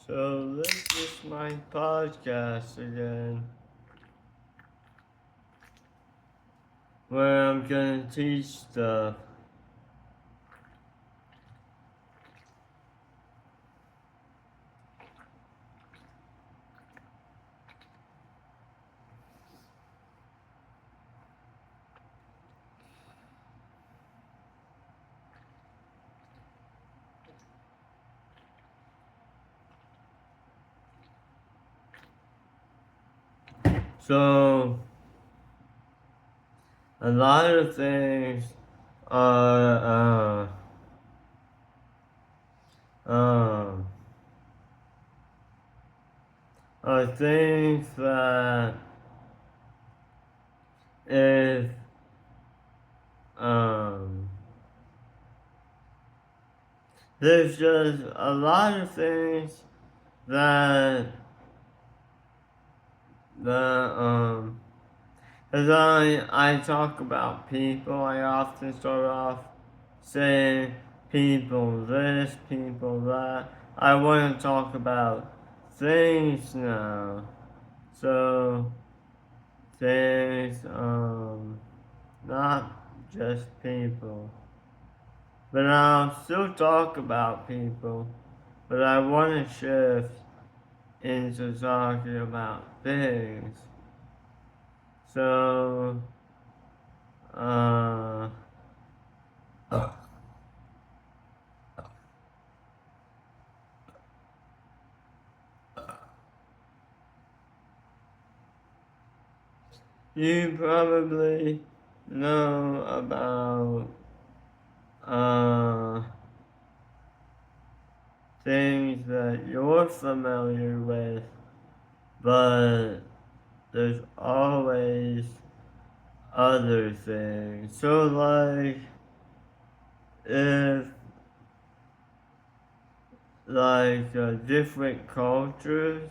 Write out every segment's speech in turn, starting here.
So this is my podcast again, where I'm gonna teach stuff. So a lot of things are things that if um there's just a lot of things that that as I talk about people, I often start off saying people this, people that. I want to talk about things now. So things, not just people. But I'll still talk about people. But I want to shift into talking about things. So, uh, you probably know about uh, things that you're familiar with, but there's always other things. So, like, if different cultures,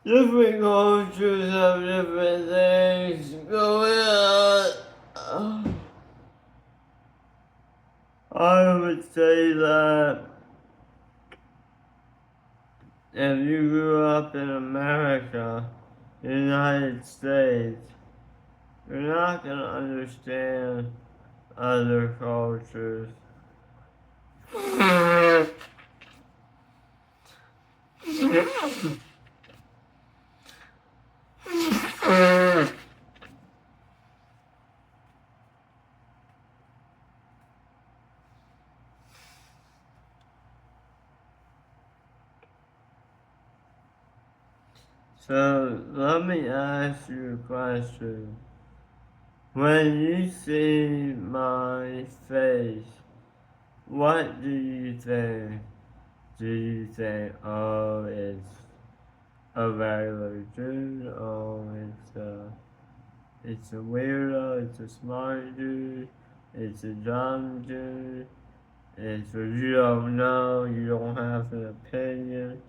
different cultures have different things going on. I would say that if you grew up in America, United States, you're not going to understand other cultures. So let me ask you a question. When you see my face, what do you think? Do you think, oh, it's a regular dude? Oh, it's a weirdo, it's a smart dude, it's a dumb dude, it's a you don't know, you don't have an opinion,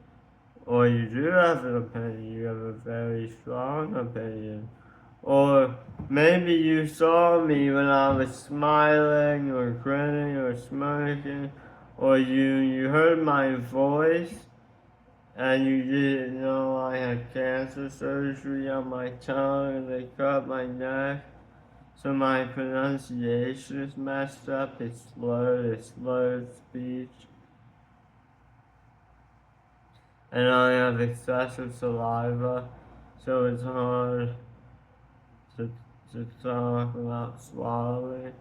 or you do have an opinion, you have a very strong opinion. Or maybe you saw me when I was smiling or grinning or smirking, or you heard my voice and you didn't know I had cancer surgery on my tongue and they cut my neck. So my pronunciation is messed up, it's slurred speech. And I have excessive saliva, so it's hard to, to talk without swallowing.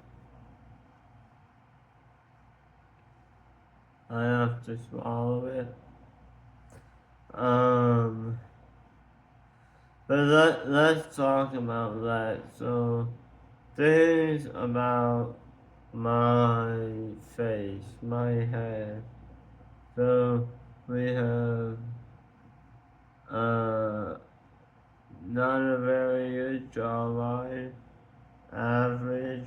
I have to swallow it. But let's talk about that. So, things about my face, my head. So, we have, uh, not a very good jawline. Average.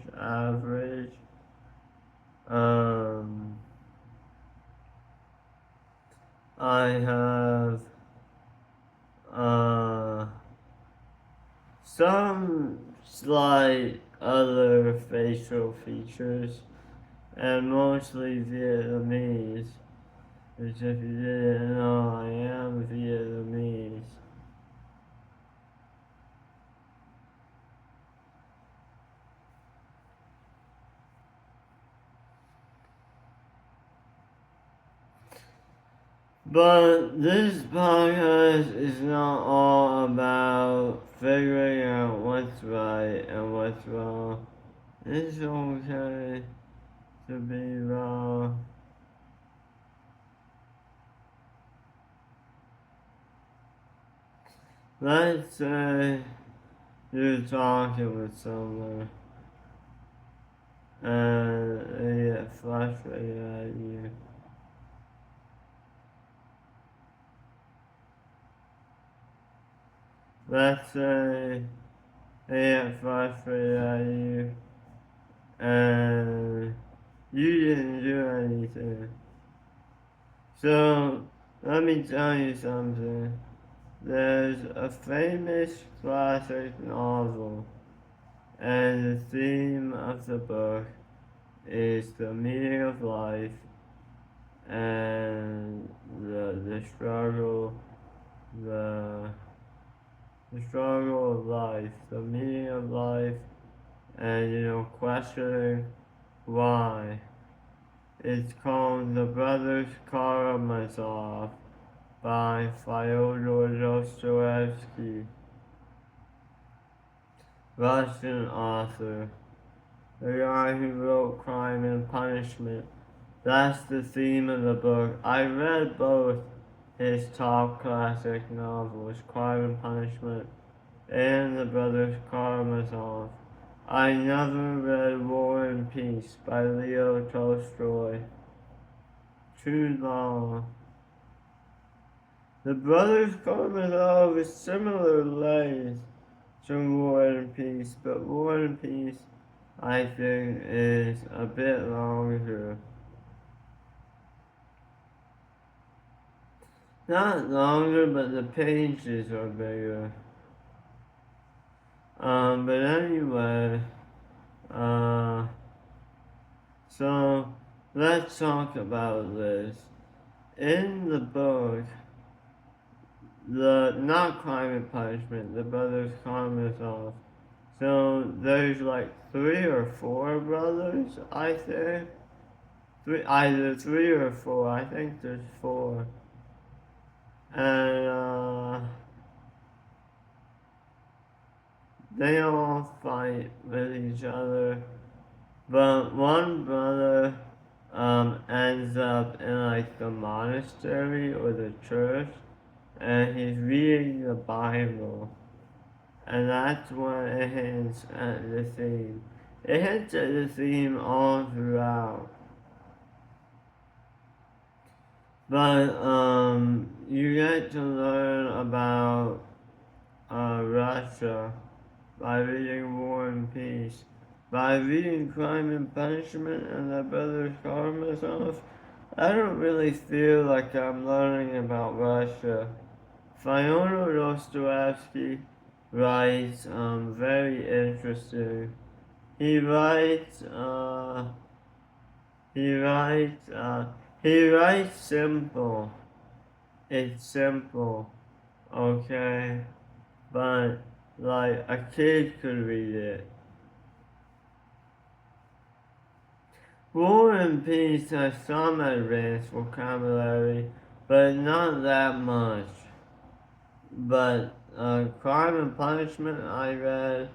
I have, some slight other facial features, and mostly Vietnamese. Which if you didn't know, I am Vietnamese. But this podcast is not all about figuring out what's right and what's wrong. It's okay to be wrong. Let's say you're talking with someone and they get frustrated at you. Let's say they get frustrated at you and you didn't do anything. So, let me tell you something. There's a famous classic novel, and the theme of the book is the meaning of life and the struggle, the, the struggle of life, the meaning of life, and questioning why. It's called The Brothers Karamazov by Fyodor Dostoevsky, Russian author, the guy who wrote Crime and Punishment. That's the theme of the book. I read both his top classic novels, Crime and Punishment and The Brothers Karamazov. I never read War and Peace by Leo Tolstoy. Too long. The Brothers Karamazov is similar length to War and Peace, but War and Peace, I think, is a bit longer. Not longer, but the pages are bigger. But anyway, so let's talk about this. In the book, not Crime and Punishment, the Brothers Karamazov. So there's like 3 or 4 brothers, I think. Either 3 or 4. I think there's 4. And they all fight with each other. But one brother ends up in like the monastery or the church, and he's reading the Bible. And that's when it hints at the theme. It hints at the theme all throughout. But you get to learn about Russia by reading War and Peace. By reading Crime and Punishment and The Brothers Karamazov, I don't really feel like I'm learning about Russia. Fyodor Dostoevsky writes very interesting. He writes simple. It's simple, okay? But like a kid could read it. War and Peace has some advanced vocabulary, but not that much. But Crime and Punishment I read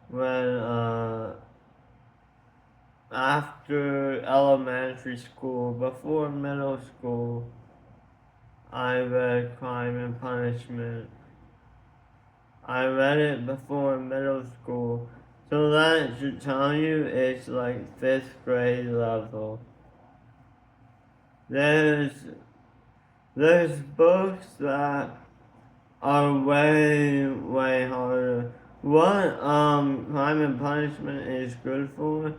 when after elementary school, before middle school, I read Crime and Punishment. I read it before middle school, so that should tell you it's like 5th grade level. There's books that are way harder. What Crime and Punishment is good for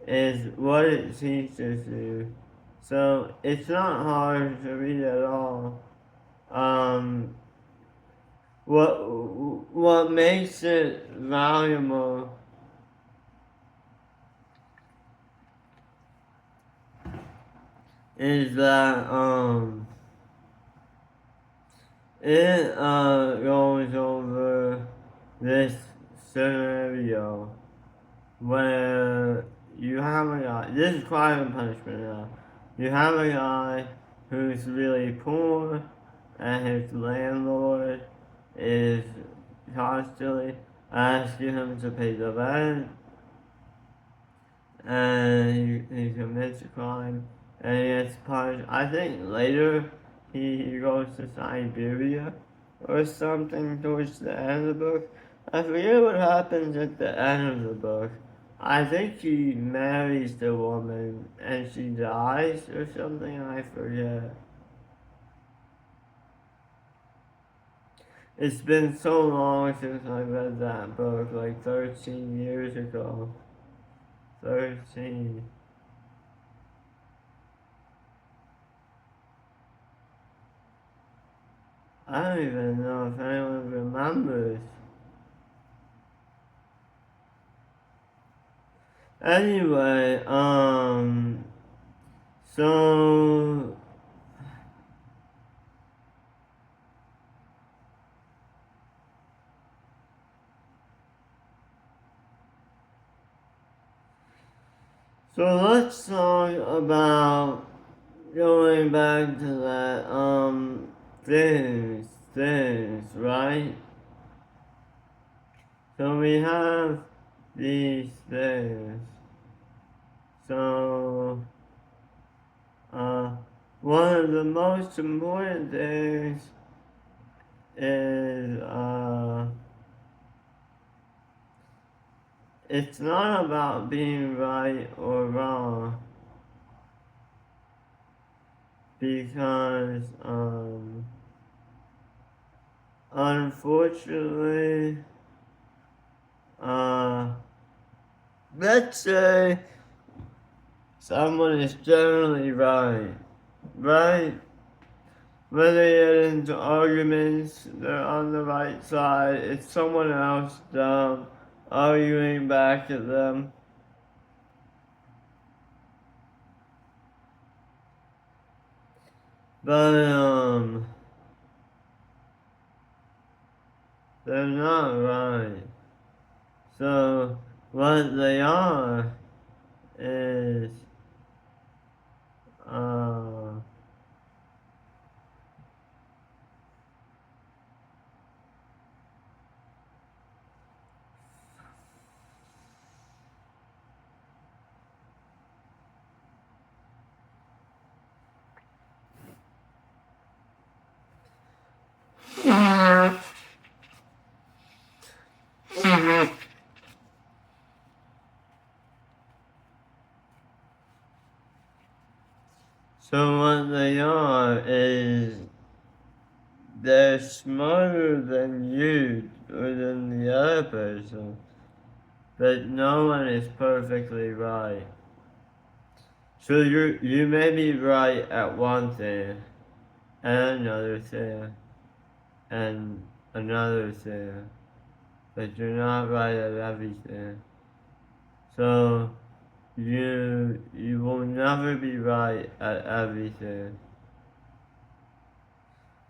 is what it teaches you. So it's not hard to read at all. What makes it valuable is that it goes over this scenario where you have a guy, this is crime and punishment now. You have a guy who's really poor and his landlord is constantly asking him to pay the rent and he commits a crime and he gets punished. I think later he goes to Siberia or something towards the end of the book. I forget what happens at the end of the book. I think he marries the woman and she dies or something, I forget. It's been so long since I read that book, like 13 years ago. 13. I don't even know if anyone remembers. Anyway, so let's talk about going back to that things, right? So we have these things. So one of the most important things is it's not about being right or wrong because unfortunately uh let's say someone is generally right, right? When they get into arguments, they're on the right side. It's someone else dumb arguing back at them. But they're not right. So what they are is uh so what they are is they're smarter than you or than the other person, but no one is perfectly right. So you may be right at one thing, and another thing, and another thing, but you're not right at everything. So you will never be right at everything.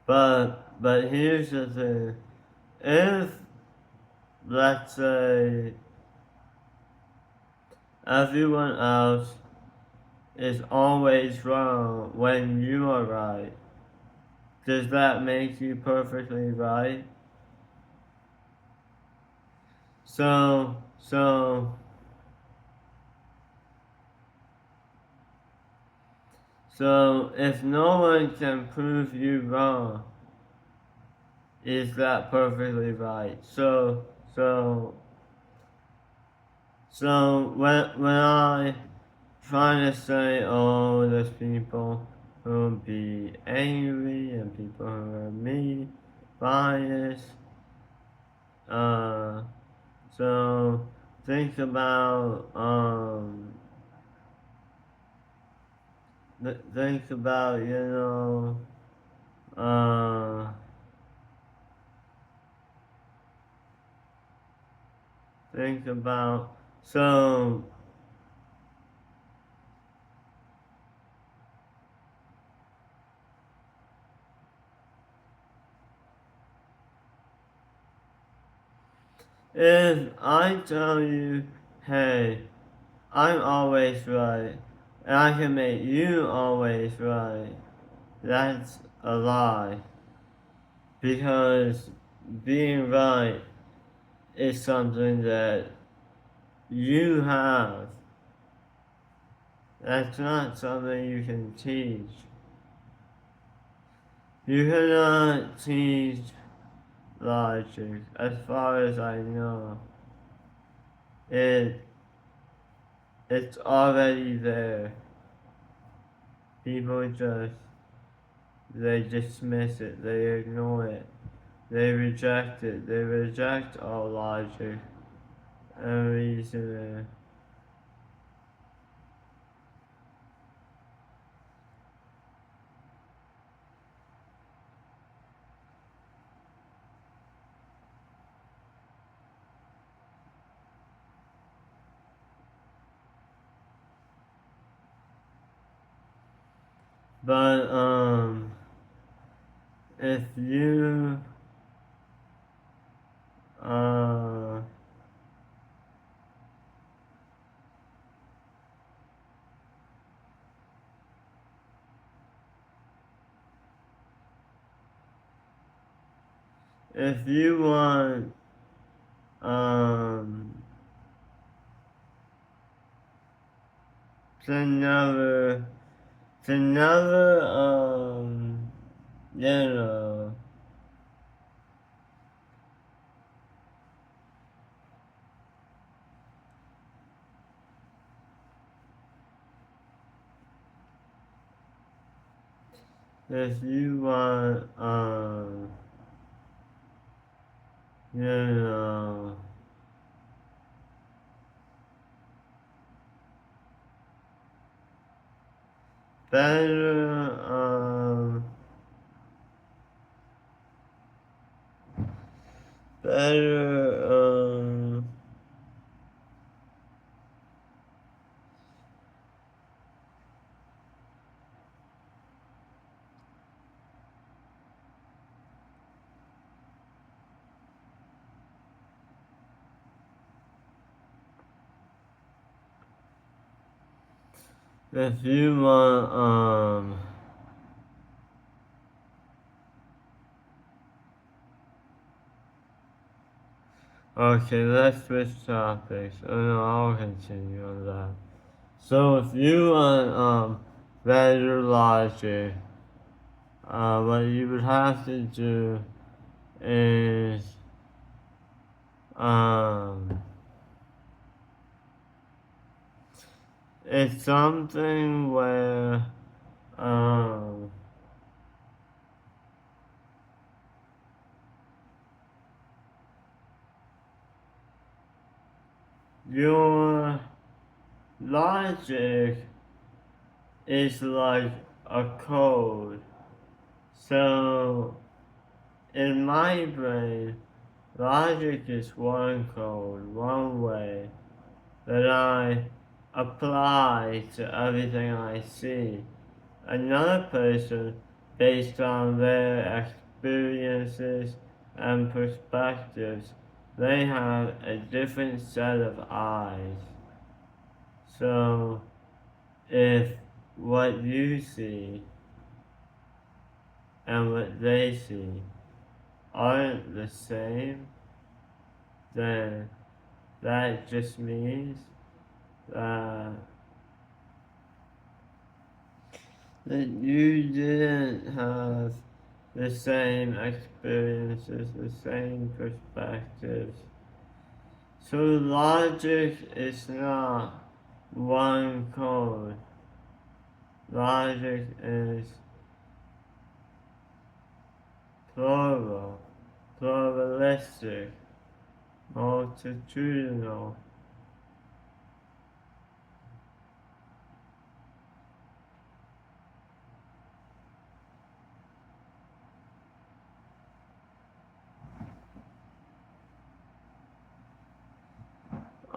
But here's the thing. If let's say everyone else is always wrong when you are right, does that make you perfectly right? So if no one can prove you wrong, is that perfectly right? So when I try to say, oh, there's people who will be angry and people who are mean, biased, uh, so think about think about uh think about so If I tell you, hey, I'm always right, and I can make you always right, that's a lie. Because being right is something that you have. That's not something you can teach. You cannot teach logic, as far as I know. It it's already there. People just they dismiss it, they ignore it, they reject it, they reject all logic and reasoning. But if you uh if you want um to never to never you know if you want you know better better if you want okay, let's switch topics. Oh no, I'll continue on that. So if you want better logic, what you would have to do is um it's something where um your logic is like a code. So in my brain, logic is one code, one way that I apply to everything I see. Another person, based on their experiences and perspectives, they have a different set of eyes. So, if what you see and what they see aren't the same, then that just means that that you didn't have the same experiences, the same perspectives. So logic is not one code. Logic is plural, pluralistic, multitudinal.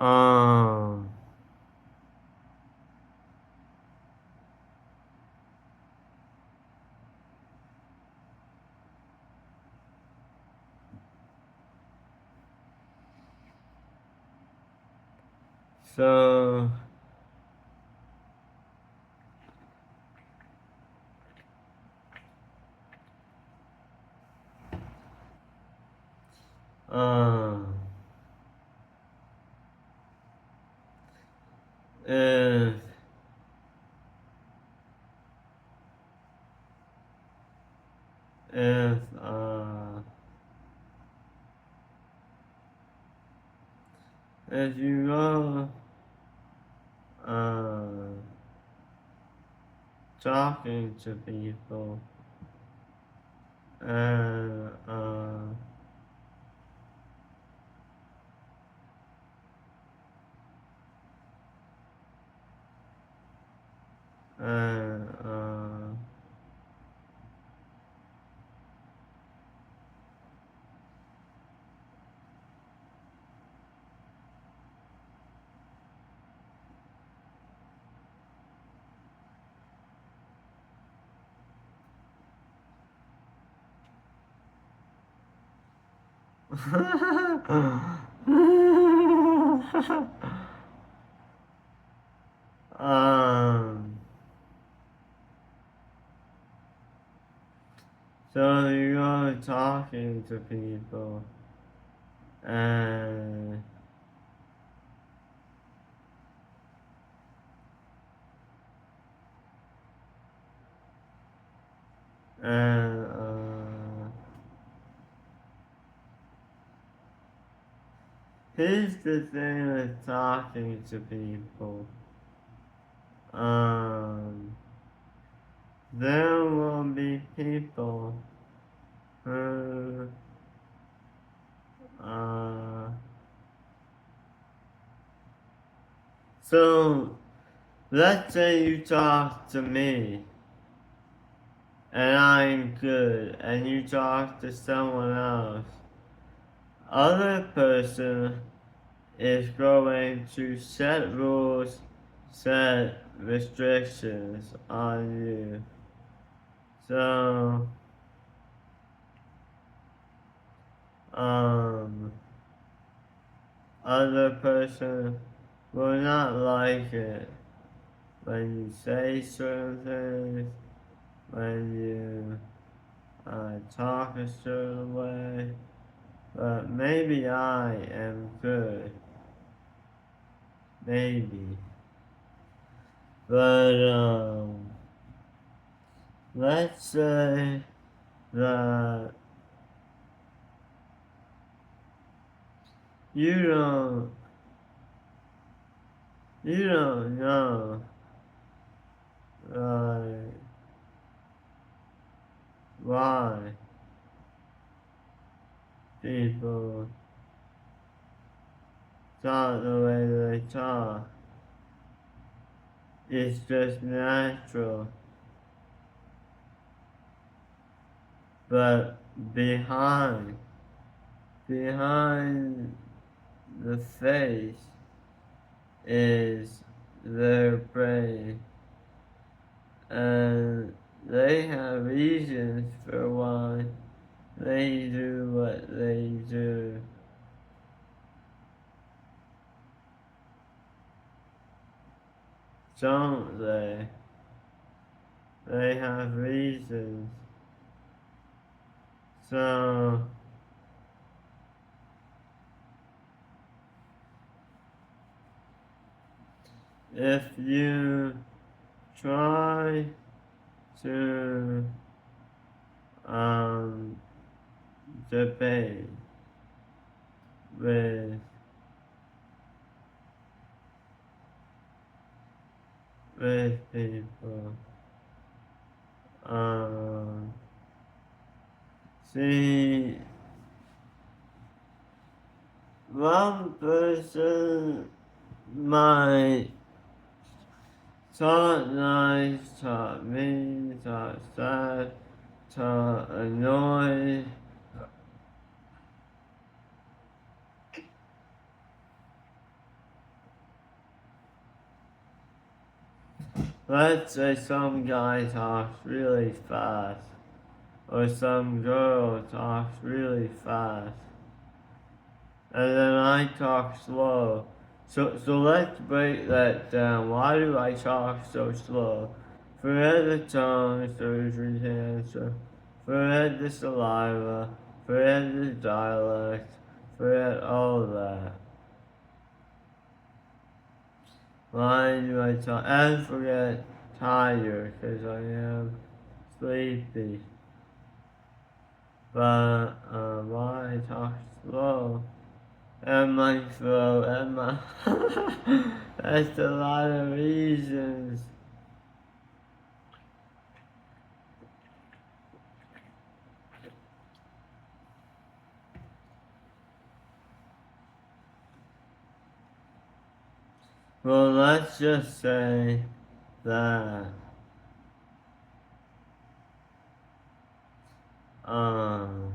Um, So, um, if if uh if you go uh talking to people and and um so you go talking to people and and here's the thing with talking to people. Um, there will be people who, uh, so let's say you talk to me and I'm good and you talk to someone else. Other person is going to set rules, set restrictions on you. So, um, other person will not like it when you say certain things, when you talk a certain way, but maybe I am good, maybe. But, let's say that you don't, you don't know, like, why people talk the way they talk. It's just natural. But behind the face is their brain. And they have reasons for why they do what they do. Don't they? They have reasons. So, if you try to um, debate with people, um, see, one person might talk nice, talk mean, talk sad, talk annoyed. Let's say some guy talks really fast, or some girl talks really fast, and then I talk slow. So let's break that down. Why do I talk so slow? Forget the tongue, surgery cancer. Forget the saliva. Forget the dialect. Forget all of that. Why do I talk? And forget tired, because I am sleepy. But why I talk slow? And my throat, and my... That's a lot of reasons. Well, let's just say that, um,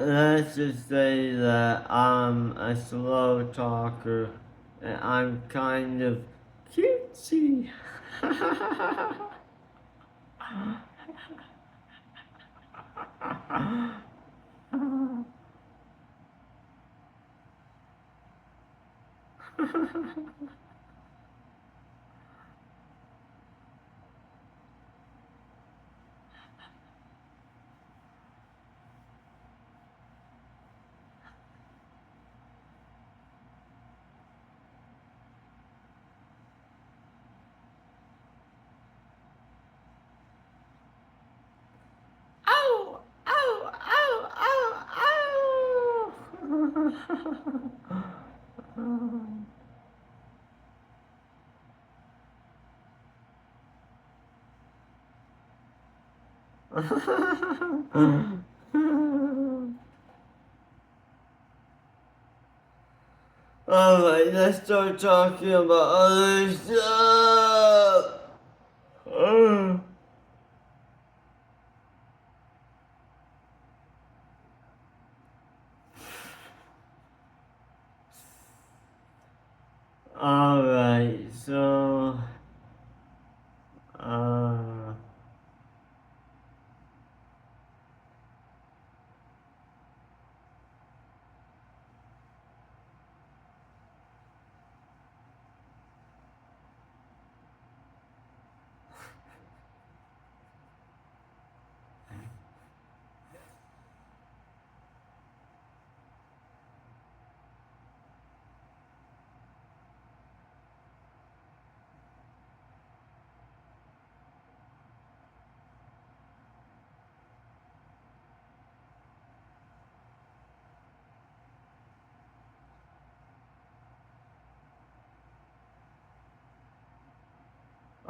let's just say that I'm a slow talker and I'm kind of cutesy. Ow! Ow! Ow! Ow! Ow! Alright, let's start talking about other stuff. Alright, so, uh,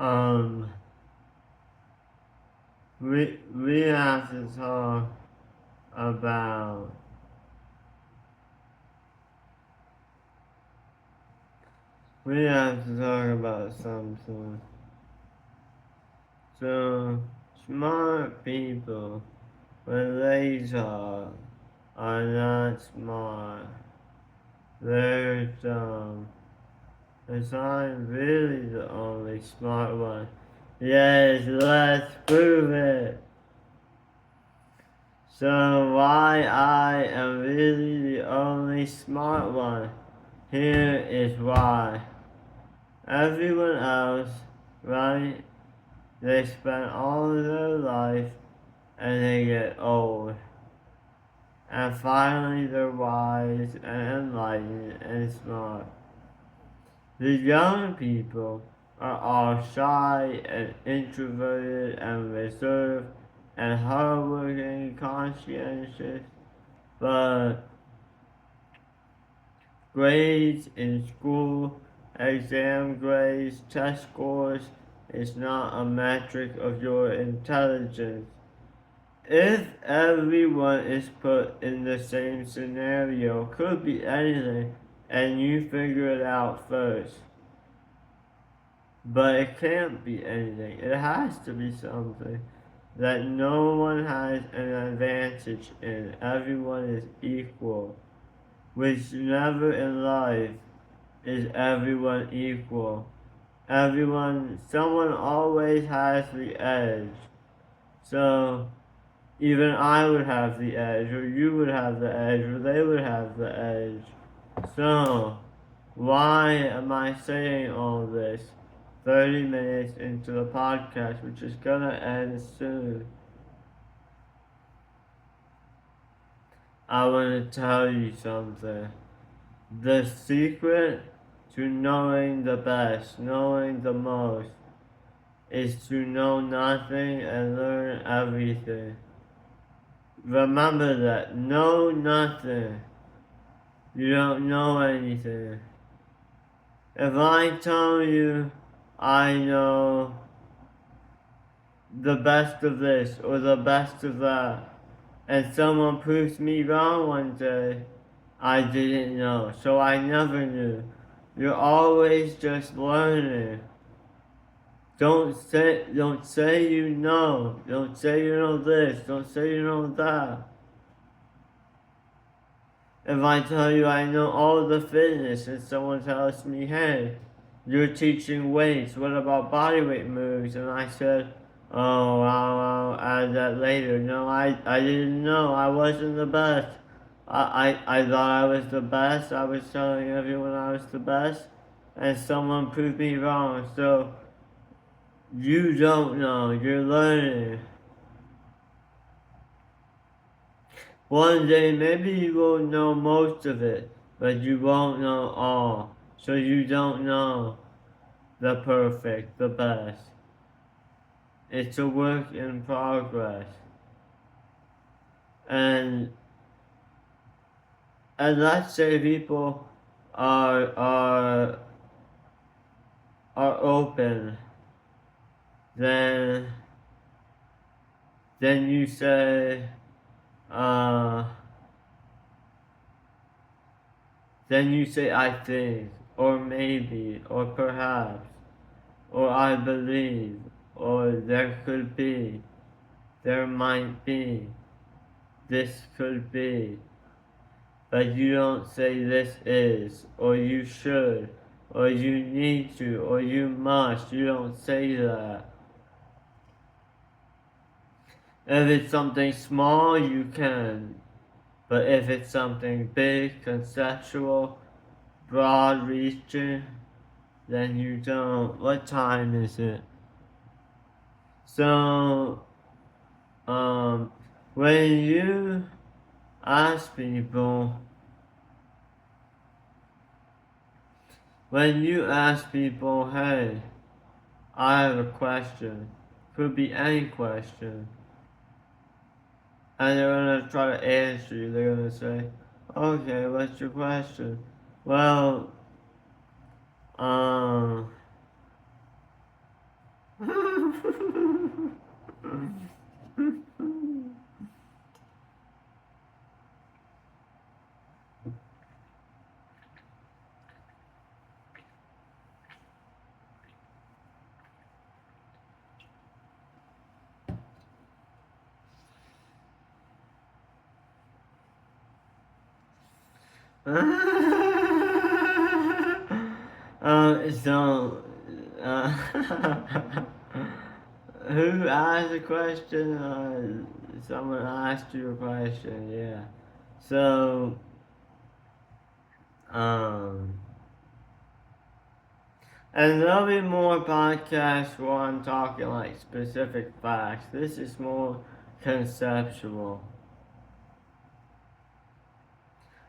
um, we have to talk about, we have to talk about something. So, smart people, when they talk, are not smart. They're dumb. Cause I'm really the only smart one. Yes, let's prove it. So why I am really the only smart one? Here is why. Everyone else, right? They spend all of their life and they get old. And finally they're wise and enlightened and smart. The young people are all shy and introverted and reserved and hardworking and conscientious, but grades in school, exam grades, test scores is not a metric of your intelligence. If everyone is put in the same scenario, could be anything, and you figure it out first. But it can't be anything. It has to be something that no one has an advantage in. Everyone is equal, which never in life is everyone equal. someone always has the edge. So, even I would have the edge, or you would have the edge, or they would have the edge. So, why am I saying all this 30 minutes into the podcast, which is gonna end soon? I want to tell you something. The secret to knowing the best, knowing the most, is to know nothing and learn everything. Remember that. Know nothing. You don't know anything. If I tell you I know the best of this or the best of that, and someone proves me wrong one day, I didn't know, so I never knew. You're always just learning. Don't say you know. Don't say you know this. Don't say you know that. If I tell you I know all the fitness and someone tells me, hey, you're teaching weights, what about bodyweight moves? And I said, oh, I'll add that later. No, I didn't know. I wasn't the best. I thought I was the best. I was telling everyone I was the best. And someone proved me wrong. So, you don't know. You're learning. One day, maybe you will know most of it, but you won't know all. So you don't know the perfect, the best. It's a work in progress. And and let's say people are are are open, then you say uh I think, or maybe, or perhaps, or I believe, or there could be, there might be, this could be. But you don't say this is, or you should, or you need to, or you must. You don't say that. If it's something small, you can. But if it's something big, conceptual, broad reaching, then you don't. What time is it? So, when you ask people, hey, I have a question, could be any question, and they're gonna try to answer you, they're gonna say, okay, what's your question? Well, um, so, uh, who asked a question? Someone asked you a question, yeah. So, um, and there'll be more podcasts where I'm talking like specific facts. This is more conceptual.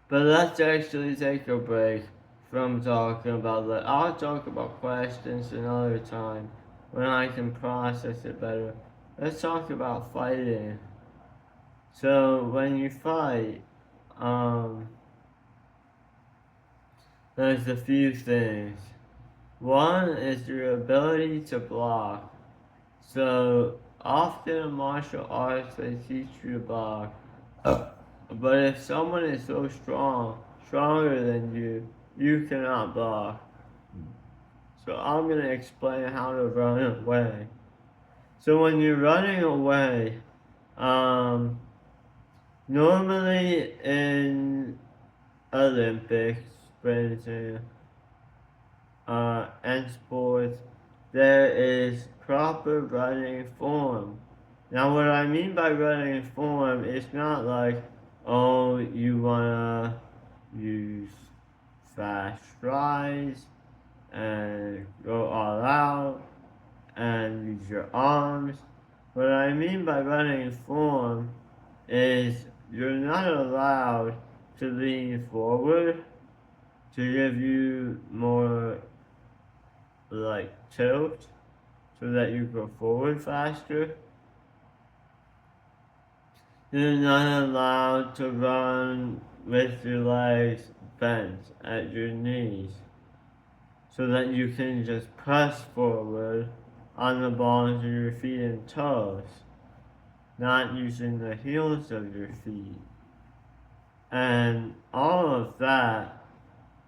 But let's actually take a break from talking about that. I'll talk about questions another time when I can process it better. Let's talk about fighting. So when you fight, there's a few things. One is your ability to block. So often in martial arts they teach you to block. But if someone is so stronger than you, you cannot block. So I'm gonna explain how to run away. So when you're running away, normally in Olympics, for instance, and sports, there is proper running form. Now, what I mean by running form, it's not like, oh, you wanna use fast strides and go all out and use your arms. What I mean by running form is you're not allowed to lean forward to give you more like tilt so that you go forward faster. You're not allowed to run with your legs bent at your knees so that you can just press forward on the balls of your feet and toes, not using the heels of your feet. And all of that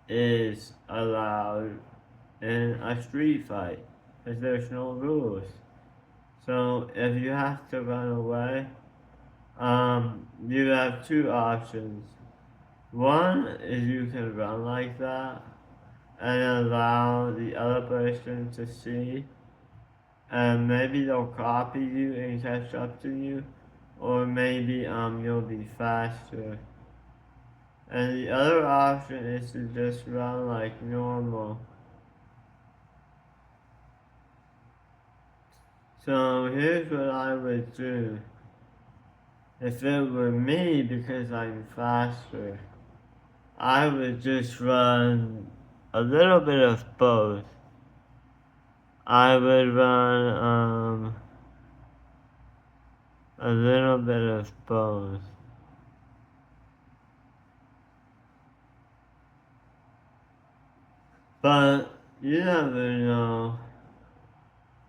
is allowed in a street fight because there's no rules. So if you have to run away, you have two options. One is you can run like that and allow the other person to see, and maybe they'll copy you and catch up to you, or maybe you'll be faster. And the other option is to just run like normal. So here's what I would do. If it were me, because I'm faster, I would just run a little bit of both. I would run a little bit of both. But you never know.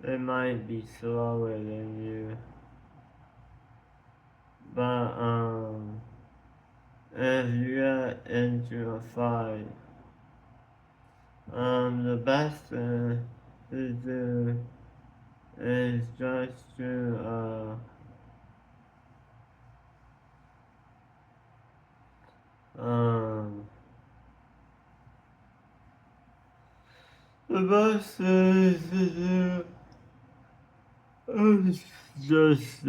They might be slower than you. But if you get into a fight, the best thing to do is just to the best thing to do is just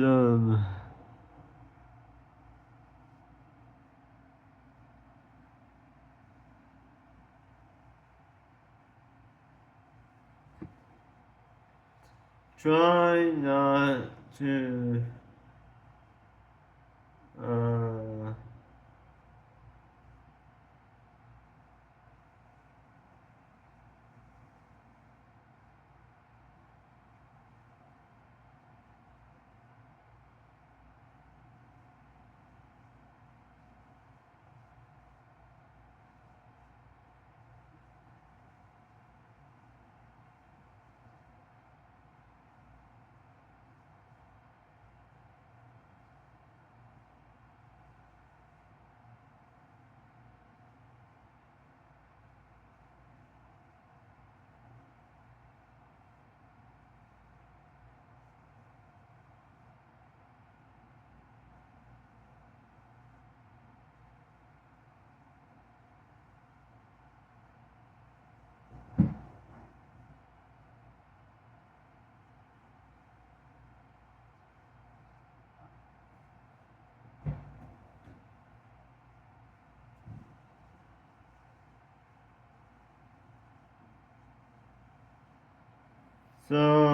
try not to uh so